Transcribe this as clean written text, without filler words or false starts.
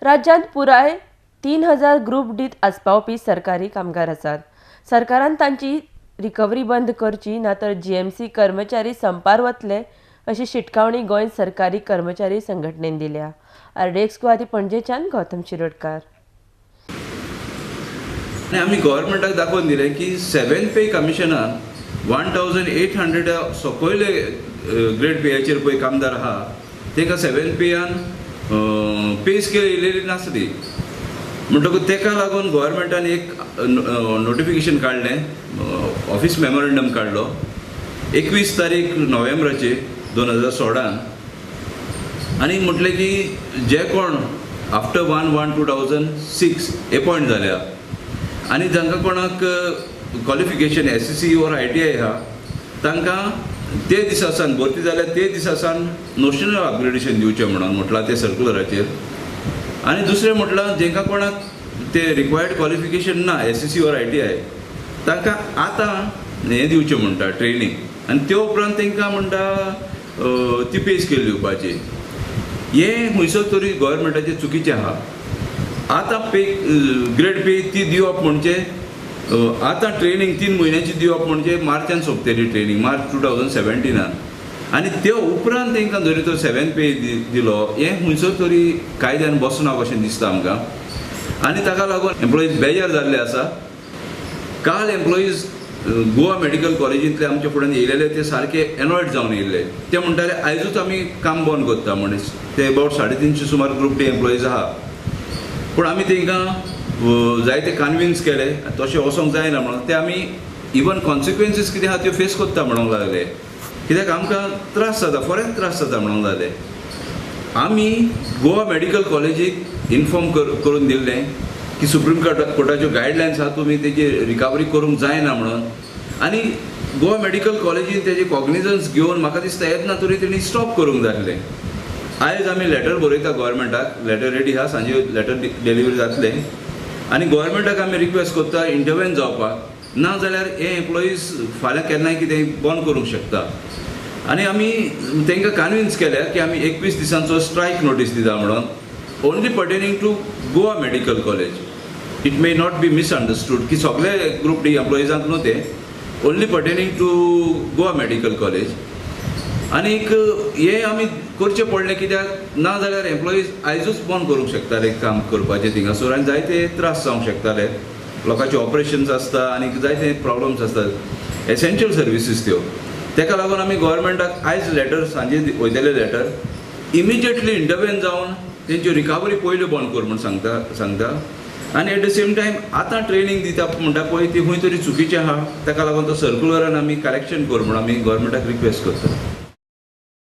राज्यांत पुराय 3000 ग्रुप डीत आसपावपी सरकारी कामगार आसात. सरकारान तांची रिकव्हरी बंद करची ना तर जीएमसी कर्मचारी संपार वतले अशी शिटकावणी गोंय सरकारी कर्मचारी संघटनेन दिल्या. आरडीएक्स गुवाहाटी पणजेच्यान गौतम शिरोडकार. आम्ही गव्हर्मेंटाक दाखोवन दिलें की 7th पे कमिशनान 1800 सकयले ग्रेड पेयाचेर पळय कामदार आहा तांकां 7th पेयान पे स्केल येयलेली नासली. म्हणटकूच ताका लागून गव्हर्मेंटान एक नोटिफिकेशन काडलें, ऑफिस मेमोरेंडम काडलो 21 तारीख नोव्हेंबराचे 2016 आनी म्हटलें की जे कोण आफ्टर 1/1/2006 अपॉयंट जाल्या आनी जांकां कोणाक क्वॉलिफिकेशन SSC और ITI आहा तांकां ते दिसा सावन भरती जाल्यार ते दिसा सावन नोशनल अपग्रेडेशन दिवचें म्हणून म्हटलां ते सर्क्युलराचेर. आनी दुसरें म्हटलां जेंकां कोणाक ते रिक्वायर्ड क्वॉलिफिकेशन ना SSC और ITI तांकां आतां हें दिवचें म्हणटा ट्रेनींग आनी ते उपरांत तांकां म्हणटा ती पे स्केल दिवपाची. हें खंयसर तरी गव्हर्मेंटाचें चुकीचें आहा. आतां पे ग्रेड पे ती दिवप म्हणजे आतां ट्रेनींग 3 म्हयन्याची दिवप म्हणजे मार्चान सोंपतली ट्रेनींग, मार्च 2017 आनी ते उपरांत तांकां जरी तर 7th पे दिलो हें खंयसर तरी कायद्यान बसना कशें दिसता आमकां. आनी ताका लागून एम्प्लॉईज बेजार जाल्ले आसा. काल एम्प्लॉईज गोवा मेडिकल कॉलेजींतले आमचे फुड्यान येयलेले ते सारके एनॉयड जावन येयल्ले. ते म्हणटाले आयजूच आमी काम बंद करता म्हण. ते अबावट 350 सुमार ग्रुप डी एम्प्लॉईज आहा. पूण आमी तांकां जायते कन्विन्स केले तशें वचोंक जायना म्हणून. ते आमी इवन कॉन्सिक्वेन्सीस कितें आहा त्यो फेस करता म्हणूंक लागले. कित्याक आमकां त्रास जाता, फॉरेन त्रास जाता म्हणूंक लागले. आमी गोवा मेडिकल कॉलेजीक इन्फॉर्म करून दिल्लें की सुप्रीम कोर्टाच्यो गायडलायन्स आहा तुमी तेजी रिकवरी करूंक जायना म्हणून. आनी गोवा मेडिकल कॉलेजीन तेजे कॉग्निजन्स घेवन म्हाका दिसता येतना तरी तेणी स्टॉप करूंक जाय आसलें. आयज आमी लेटर बरयता गव्हर्मेंटाक, लेटर रेडी आहा, सांजे लेटर डिलिव्हरी जातलें आनी गव्हर्मेंटाक आमी रिक्वेस्ट करता इंटरवेन जावपाक. ना जाल्यार हे एम्प्लॉईज फाल्यां केन्नाय कितें बंद करूंक शकता. आनी आमी तांकां कन्विन्स केल्या की आमी 21 दिसांचो स्ट्रायक नोटीस दिता म्हणून, only pertaining to Goa medical college. It may not be misunderstood की सगळे ग्रुप डी एम्प्लॉईजांक न्हू ते, only pertaining to Goa medical college. आनीक हे आमी करचें पडलें कित्याक ना जाल्यार एम्प्लॉईज आयजूच बंद करूंक शकताले काम करपाचें थिंगासोर आनी जायते त्रास जावंक शकताले. लोकांचे ऑपरेशन्स आसता आनी जायते प्रॉब्लम्स आसतात, एसेन्शियल सर्विसीस त्यो. ताका लागून आमी गव्हर्मेंटाक आयज लेटर सांजे वयतले लेटर इमिजिएटली इंटरवेन जावन तेंची रिकवरी पयलीं बंद कर म्हूण सांगता. आनी एट द सेम टायम आतां ट्रेनींग दिता म्हणटा पळय ती खंय तरी चुकीचें आहा. ताका लागून तो सर्क्युलरान आमी करेक्शन कर म्हूण आमी गव्हर्मेंटाक रिक्वेस्ट करता.